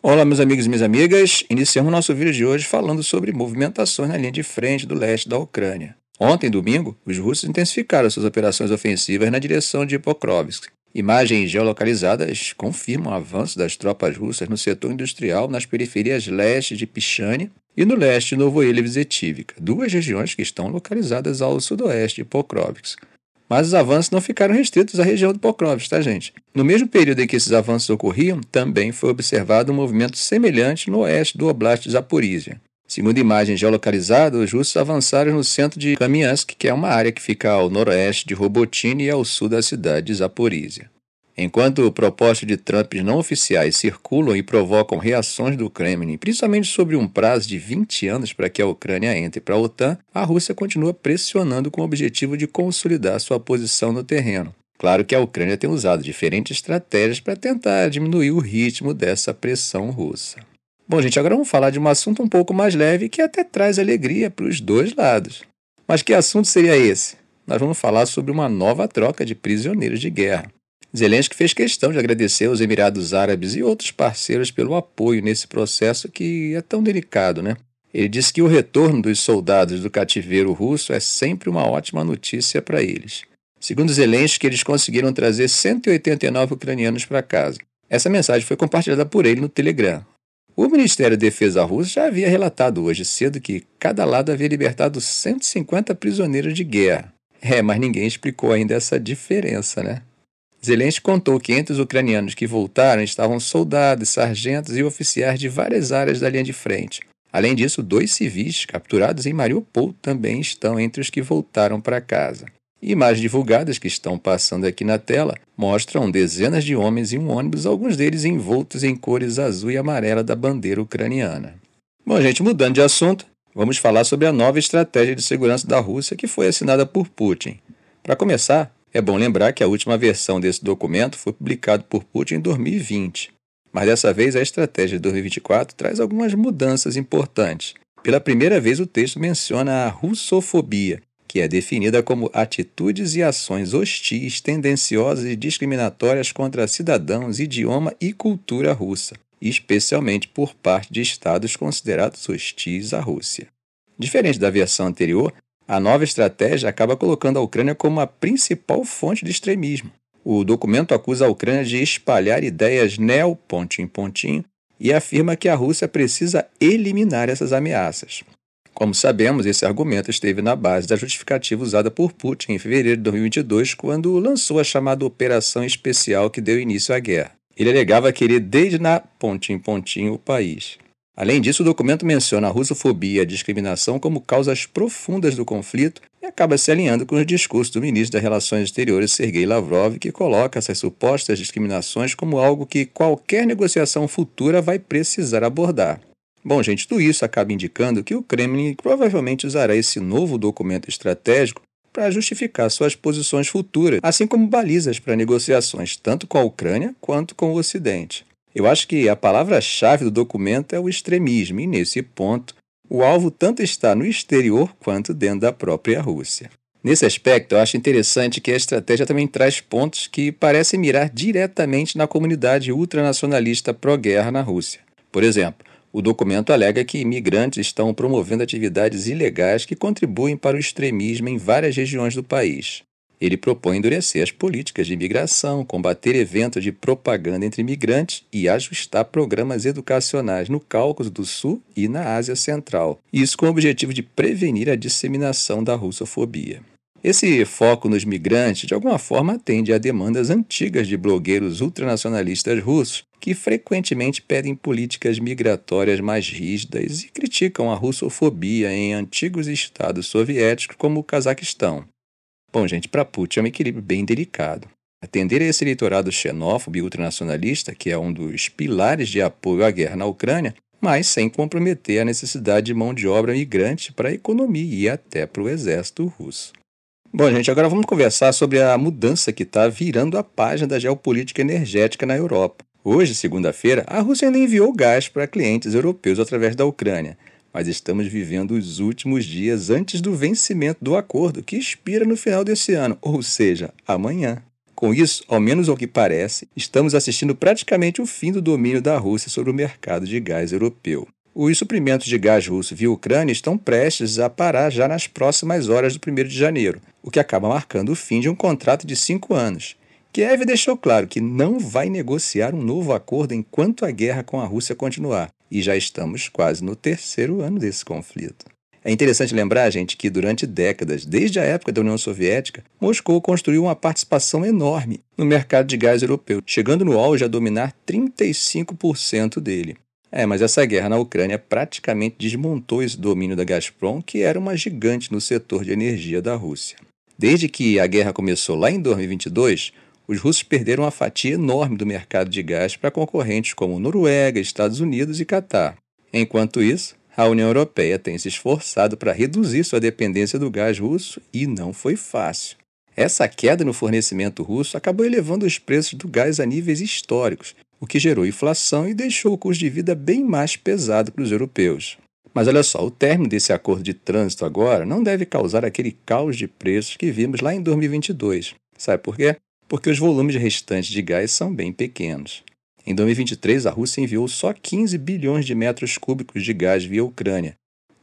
Olá, meus amigos e minhas amigas. Iniciamos nosso vídeo de hoje falando sobre movimentações na linha de frente do leste da Ucrânia. Ontem, domingo, os russos intensificaram suas operações ofensivas na direção de Pokrovsk. Imagens geolocalizadas confirmam o avanço das tropas russas no setor industrial nas periferias leste de Pichane e no leste de Novoelivzetivka, duas regiões que estão localizadas ao sudoeste de Pokrovsk. Mas os avanços não ficaram restritos à região de Pokrovsk, tá, gente? No mesmo período em que esses avanços ocorriam, também foi observado um movimento semelhante no oeste do Oblast de Zaporizhia. Segundo imagens geolocalizadas, os russos avançaram no centro de Kamiansk, que é uma área que fica ao noroeste de Robotyne e ao sul da cidade de Zaporizhia. Enquanto propostas de Trump não oficiais circulam e provocam reações do Kremlin, principalmente sobre um prazo de 20 anos para que a Ucrânia entre para a OTAN, a Rússia continua pressionando com o objetivo de consolidar sua posição no terreno. Claro que a Ucrânia tem usado diferentes estratégias para tentar diminuir o ritmo dessa pressão russa. Bom, gente, agora vamos falar de um assunto um pouco mais leve que até traz alegria para os dois lados. Mas que assunto seria esse? Nós vamos falar sobre uma nova troca de prisioneiros de guerra. Zelensky fez questão de agradecer aos Emirados Árabes e outros parceiros pelo apoio nesse processo que é tão delicado, né? Ele disse que o retorno dos soldados do cativeiro russo é sempre uma ótima notícia para eles. Segundo Zelensky, eles conseguiram trazer 189 ucranianos para casa. Essa mensagem foi compartilhada por ele no Telegram. O Ministério da Defesa russo já havia relatado hoje cedo que cada lado havia libertado 150 prisioneiros de guerra. Mas ninguém explicou ainda essa diferença, né? Zelensky contou que entre os ucranianos que voltaram estavam soldados, sargentos e oficiais de várias áreas da linha de frente. Além disso, 2 civis capturados em Mariupol também estão entre os que voltaram para casa. Imagens divulgadas que estão passando aqui na tela mostram dezenas de homens em um ônibus, alguns deles envoltos em cores azul e amarela da bandeira ucraniana. Bom, gente, mudando de assunto, vamos falar sobre a nova estratégia de segurança da Rússia que foi assinada por Putin. Para começar, é bom lembrar que a última versão desse documento foi publicada por Putin em 2020. Mas dessa vez a estratégia de 2024 traz algumas mudanças importantes. Pela primeira vez o texto menciona a russofobia, que é definida como atitudes e ações hostis, tendenciosas e discriminatórias contra cidadãos, idioma e cultura russa, especialmente por parte de estados considerados hostis à Rússia. Diferente da versão anterior, a nova estratégia acaba colocando a Ucrânia como a principal fonte de extremismo. O documento acusa a Ucrânia de espalhar ideias neo, e afirma que a Rússia precisa eliminar essas ameaças. Como sabemos, esse argumento esteve na base da justificativa usada por Putin em fevereiro de 2022, quando lançou a chamada Operação Especial que deu início à guerra. Ele alegava querer desnar o país. Além disso, o documento menciona a russofobia e a discriminação como causas profundas do conflito e acaba se alinhando com os discursos do ministro das Relações Exteriores, Sergei Lavrov, que coloca essas supostas discriminações como algo que qualquer negociação futura vai precisar abordar. Bom, gente, tudo isso acaba indicando que o Kremlin provavelmente usará esse novo documento estratégico para justificar suas posições futuras, assim como balizas para negociações tanto com a Ucrânia quanto com o Ocidente. Eu acho que a palavra-chave do documento é o extremismo, e nesse ponto, o alvo tanto está no exterior quanto dentro da própria Rússia. Nesse aspecto, eu acho interessante que a estratégia também traz pontos que parecem mirar diretamente na comunidade ultranacionalista pró-guerra na Rússia. Por exemplo, o documento alega que imigrantes estão promovendo atividades ilegais que contribuem para o extremismo em várias regiões do país. Ele propõe endurecer as políticas de imigração, combater eventos de propaganda entre imigrantes e ajustar programas educacionais no Cáucaso do Sul e na Ásia Central. Isso com o objetivo de prevenir a disseminação da russofobia. Esse foco nos migrantes, de alguma forma, atende a demandas antigas de blogueiros ultranacionalistas russos que frequentemente pedem políticas migratórias mais rígidas e criticam a russofobia em antigos estados soviéticos como o Cazaquistão. Bom, gente, para Putin é um equilíbrio bem delicado. Atender a esse eleitorado xenófobo e ultranacionalista, que é um dos pilares de apoio à guerra na Ucrânia, mas sem comprometer a necessidade de mão de obra migrante para a economia e até para o exército russo. Bom, gente, agora vamos conversar sobre a mudança que está virando a página da geopolítica energética na Europa. Hoje, segunda-feira, a Rússia ainda enviou gás para clientes europeus através da Ucrânia, mas estamos vivendo os últimos dias antes do vencimento do acordo, que expira no final desse ano, ou seja, amanhã. Com isso, ao menos ao que parece, estamos assistindo praticamente o fim do domínio da Rússia sobre o mercado de gás europeu. Os suprimentos de gás russo via Ucrânia estão prestes a parar já nas próximas horas do 1º de janeiro, o que acaba marcando o fim de um contrato de 5 anos. Kiev deixou claro que não vai negociar um novo acordo enquanto a guerra com a Rússia continuar, e já estamos quase no 3º ano desse conflito. É interessante lembrar, gente, que durante décadas, desde a época da União Soviética, Moscou construiu uma participação enorme no mercado de gás europeu, chegando no auge a dominar 35% dele. Mas essa guerra na Ucrânia praticamente desmontou esse domínio da Gazprom, que era uma gigante no setor de energia da Rússia. Desde que a guerra começou lá em 2022, os russos perderam uma fatia enorme do mercado de gás para concorrentes como Noruega, Estados Unidos e Catar. Enquanto isso, a União Europeia tem se esforçado para reduzir sua dependência do gás russo e não foi fácil. Essa queda no fornecimento russo acabou elevando os preços do gás a níveis históricos, o que gerou inflação e deixou o custo de vida bem mais pesado para os europeus. Mas olha só, o término desse acordo de trânsito agora não deve causar aquele caos de preços que vimos lá em 2022. Sabe por quê? Porque os volumes restantes de gás são bem pequenos. Em 2023, a Rússia enviou só 15 bilhões de metros cúbicos de gás via Ucrânia,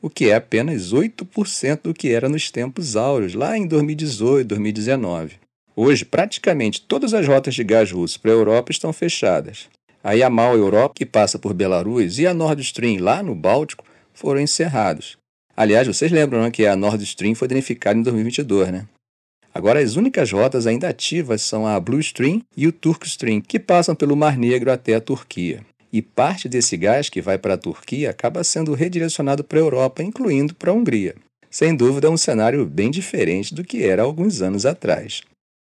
o que é apenas 8% do que era nos tempos áureos, lá em 2018, 2019. Hoje, praticamente todas as rotas de gás russo para a Europa estão fechadas. A Yamal Europa, que passa por Belarus, e a Nord Stream, lá no Báltico, foram encerrados. Aliás, vocês lembram, né, que a Nord Stream foi danificada em 2022, né? Agora, as únicas rotas ainda ativas são a Blue Stream e o Turk Stream, que passam pelo Mar Negro até a Turquia. E parte desse gás que vai para a Turquia acaba sendo redirecionado para a Europa, incluindo para a Hungria. Sem dúvida, é um cenário bem diferente do que era há alguns anos atrás.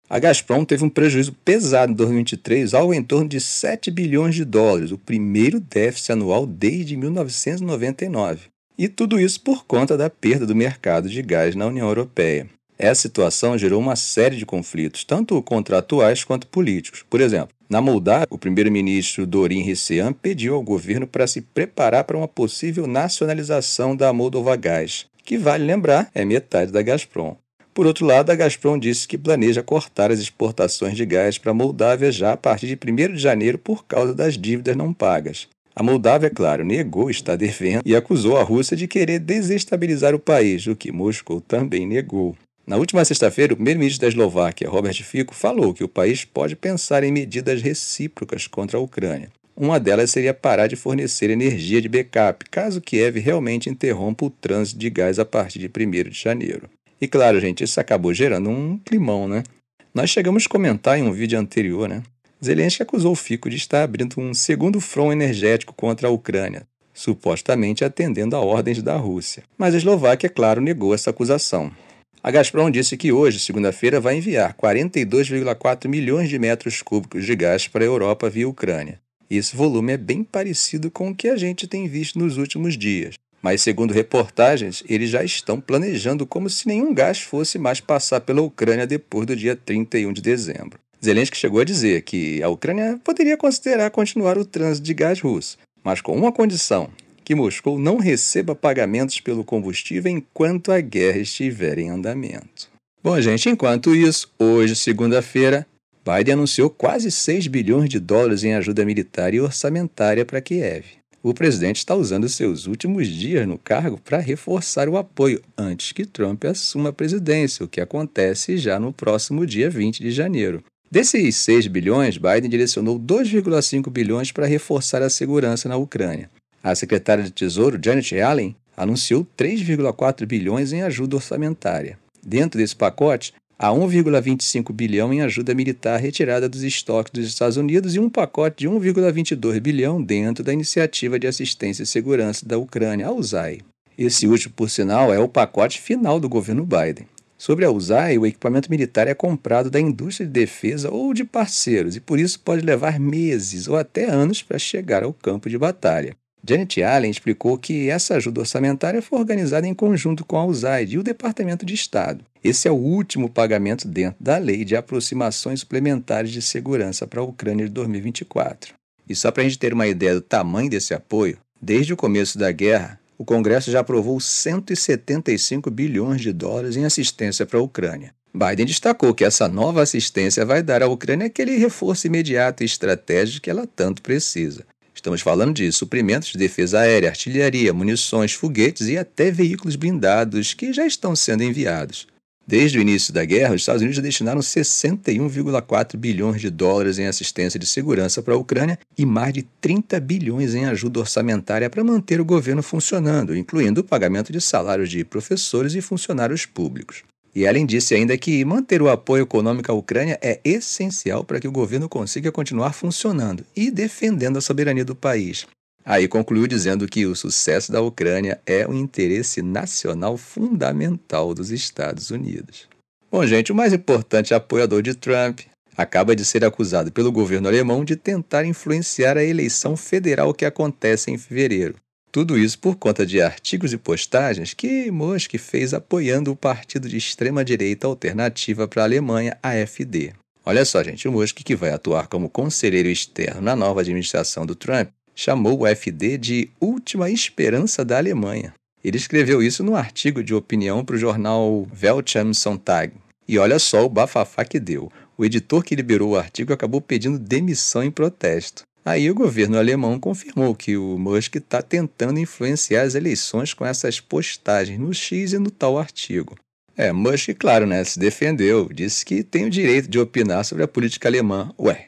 A Gazprom teve um prejuízo pesado em 2023, algo em torno de 7 bilhões de dólares, o primeiro déficit anual desde 1999. E tudo isso por conta da perda do mercado de gás na União Europeia. Essa situação gerou uma série de conflitos, tanto contratuais quanto políticos. Por exemplo, na Moldávia, o primeiro-ministro Dorin Hristian pediu ao governo para se preparar para uma possível nacionalização da Moldovagás, que, vale lembrar, é metade da Gazprom. Por outro lado, a Gazprom disse que planeja cortar as exportações de gás para a Moldávia já a partir de 1º de janeiro por causa das dívidas não pagas. A Moldávia, claro, negou estar devendo e acusou a Rússia de querer desestabilizar o país, o que Moscou também negou. Na última sexta-feira, o primeiro-ministro da Eslováquia, Robert Fico, falou que o país pode pensar em medidas recíprocas contra a Ucrânia. Uma delas seria parar de fornecer energia de backup, caso Kiev realmente interrompa o trânsito de gás a partir de 1º de janeiro. E claro, gente, isso acabou gerando um climão, né? Nós chegamos a comentar em um vídeo anterior, né? Zelensky acusou o Fico de estar abrindo um segundo front energético contra a Ucrânia, supostamente atendendo a ordens da Rússia. Mas a Eslováquia, claro, negou essa acusação. A Gazprom disse que hoje, segunda-feira, vai enviar 42,4 milhões de metros cúbicos de gás para a Europa via Ucrânia. Esse volume é bem parecido com o que a gente tem visto nos últimos dias. Mas, segundo reportagens, eles já estão planejando como se nenhum gás fosse mais passar pela Ucrânia depois do dia 31 de dezembro. Zelensky chegou a dizer que a Ucrânia poderia considerar continuar o trânsito de gás russo, mas com uma condição: que Moscou não receba pagamentos pelo combustível enquanto a guerra estiver em andamento. Bom, gente, enquanto isso, hoje, segunda-feira, Biden anunciou quase 6 bilhões de dólares em ajuda militar e orçamentária para Kiev. O presidente está usando seus últimos dias no cargo para reforçar o apoio antes que Trump assuma a presidência, o que acontece já no próximo dia 20 de janeiro. Desses 6 bilhões, Biden direcionou 2,5 bilhões para reforçar a segurança na Ucrânia. A secretária de Tesouro, Janet Yellen, anunciou 3,4 bilhões em ajuda orçamentária. Dentro desse pacote, há 1,25 bilhão em ajuda militar retirada dos estoques dos Estados Unidos e um pacote de 1,22 bilhão dentro da Iniciativa de Assistência e Segurança da Ucrânia, a USAI. Esse último, por sinal, é o pacote final do governo Biden. Sobre a USAI, o equipamento militar é comprado da indústria de defesa ou de parceiros e por isso pode levar meses ou até anos para chegar ao campo de batalha. Janet Yellen explicou que essa ajuda orçamentária foi organizada em conjunto com a USAID e o Departamento de Estado. Esse é o último pagamento dentro da Lei de Aproximações Suplementares de Segurança para a Ucrânia de 2024. E só para a gente ter uma ideia do tamanho desse apoio, desde o começo da guerra, o Congresso já aprovou 175 bilhões de dólares em assistência para a Ucrânia. Biden destacou que essa nova assistência vai dar à Ucrânia aquele reforço imediato e estratégico que ela tanto precisa. Estamos falando de suprimentos de defesa aérea, artilharia, munições, foguetes e até veículos blindados que já estão sendo enviados. Desde o início da guerra, os Estados Unidos destinaram 61,4 bilhões de dólares em assistência de segurança para a Ucrânia e mais de 30 bilhões em ajuda orçamentária para manter o governo funcionando, incluindo o pagamento de salários de professores e funcionáriis públicos. E Ellen disse ainda que manter o apoio econômico à Ucrânia é essencial para que o governo consiga continuar funcionando e defendendo a soberania do país. Aí concluiu dizendo que o sucesso da Ucrânia é um interesse nacional fundamental dos Estados Unidos. Bom, gente, o mais importante apoiador de Trump acaba de ser acusado pelo governo alemão de tentar influenciar a eleição federal que acontece em fevereiro. Tudo isso por conta de artigos e postagens que Musk fez apoiando o partido de extrema-direita alternativa para a Alemanha, AfD. Olha só, gente, o Musk, que vai atuar como conselheiro externo na nova administração do Trump, chamou o AfD de última esperança da Alemanha. Ele escreveu isso num artigo de opinião para o jornal Welt am Sonntag. E olha só o bafafá que deu. O editor que liberou o artigo acabou pedindo demissão em protesto. Aí o governo alemão confirmou que o Musk está tentando influenciar as eleições com essas postagens no X e no tal artigo. Musk, claro, se defendeu, disse que tem o direito de opinar sobre a política alemã. Ué,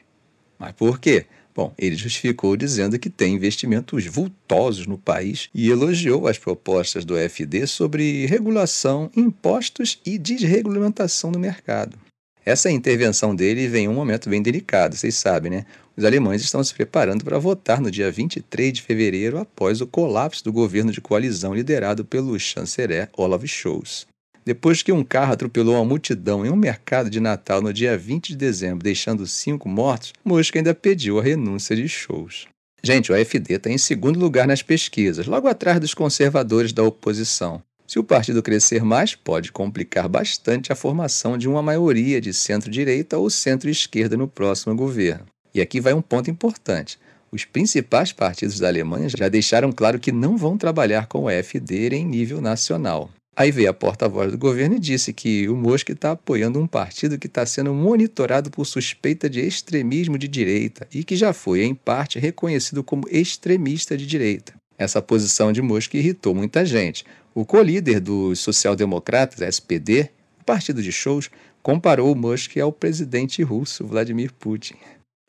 mas por quê? Bom, ele justificou dizendo que tem investimentos vultosos no país e elogiou as propostas do AfD sobre regulação, impostos e desregulamentação do mercado. Essa intervenção dele vem em um momento bem delicado, vocês sabem, né? Os alemães estão se preparando para votar no dia 23 de fevereiro após o colapso do governo de coalizão liderado pelo chanceler Olaf Scholz. Depois que um carro atropelou uma multidão em um mercado de Natal no dia 20 de dezembro, deixando 5 mortos, Musk ainda pediu a renúncia de Scholz. Gente, o AfD está em segundo lugar nas pesquisas, logo atrás dos conservadores da oposição. Se o partido crescer mais, pode complicar bastante a formação de uma maioria de centro-direita ou centro-esquerda no próximo governo. E aqui vai um ponto importante. Os principais partidos da Alemanha já deixaram claro que não vão trabalhar com o AfD em nível nacional. Aí veio a porta-voz do governo e disse que o Musk está apoiando um partido que está sendo monitorado por suspeita de extremismo de direita e que já foi, em parte, reconhecido como extremista de direita. Essa posição de Musk irritou muita gente. O co-líder dos social-democratas, SPD, o partido de Scholz, comparou o Musk ao presidente russo Vladimir Putin.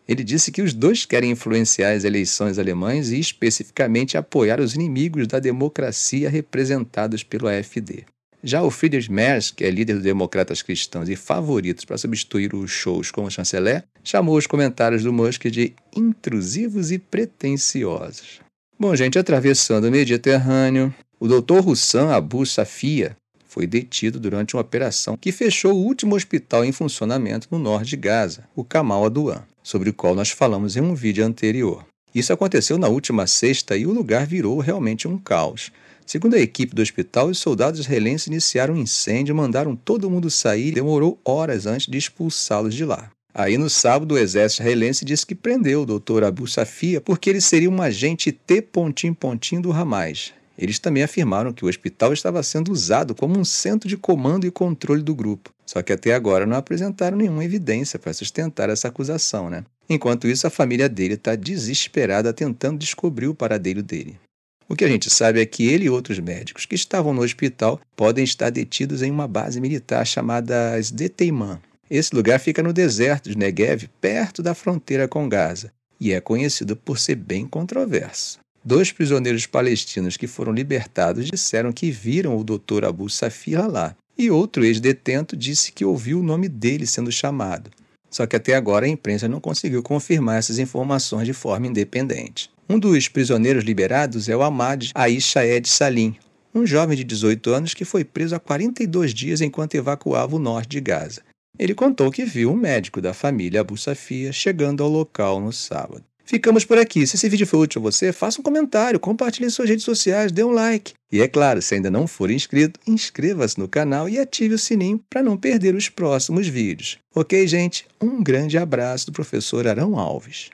Ele disse que os dois querem influenciar as eleições alemãs e, especificamente, apoiar os inimigos da democracia representados pelo AfD. Já o Friedrich Merz, que é líder dos democratas cristãos e favorito para substituir o Scholz como chanceler, chamou os comentários do Musk de intrusivos e pretensiosos. Bom, gente, atravessando o Mediterrâneo, o Dr. Hussam Abu Safia foi detido durante uma operação que fechou o último hospital em funcionamento no norte de Gaza, o Kamal Adwan, sobre o qual nós falamos em um vídeo anterior. Isso aconteceu na última sexta e o lugar virou realmente um caos. Segundo a equipe do hospital, os soldados israelenses iniciaram um incêndio, mandaram todo mundo sair e demorou horas antes de expulsá-los de lá. Aí no sábado, o exército israelense disse que prendeu o Dr. Abu Safia porque ele seria um agente T do Hamas. Eles também afirmaram que o hospital estava sendo usado como um centro de comando e controle do grupo. Só que até agora não apresentaram nenhuma evidência para sustentar essa acusação, Enquanto isso, a família dele está desesperada tentando descobrir o paradeiro dele. O que a gente sabe é que ele e outros médicos que estavam no hospital podem estar detidos em uma base militar chamada Sde-Teiman. Esse lugar fica no deserto de Negev, perto da fronteira com Gaza, e é conhecido por ser bem controverso. 2 prisioneiros palestinos que foram libertados disseram que viram o Dr. Abu Safia lá, e outro ex-detento disse que ouviu o nome dele sendo chamado. Só que até agora a imprensa não conseguiu confirmar essas informações de forma independente. Um dos prisioneiros liberados é o Ahmad Aishaed Salim, um jovem de 18 anos que foi preso há 42 dias enquanto evacuava o norte de Gaza. Ele contou que viu um médico da família Abu Safia chegando ao local no sábado. Ficamos por aqui. Se esse vídeo foi útil a você, faça um comentário, compartilhe em suas redes sociais, dê um like. E é claro, se ainda não for inscrito, inscreva-se no canal e ative o sininho para não perder os próximos vídeos. Ok, gente? Um grande abraço do professor Arão Alves.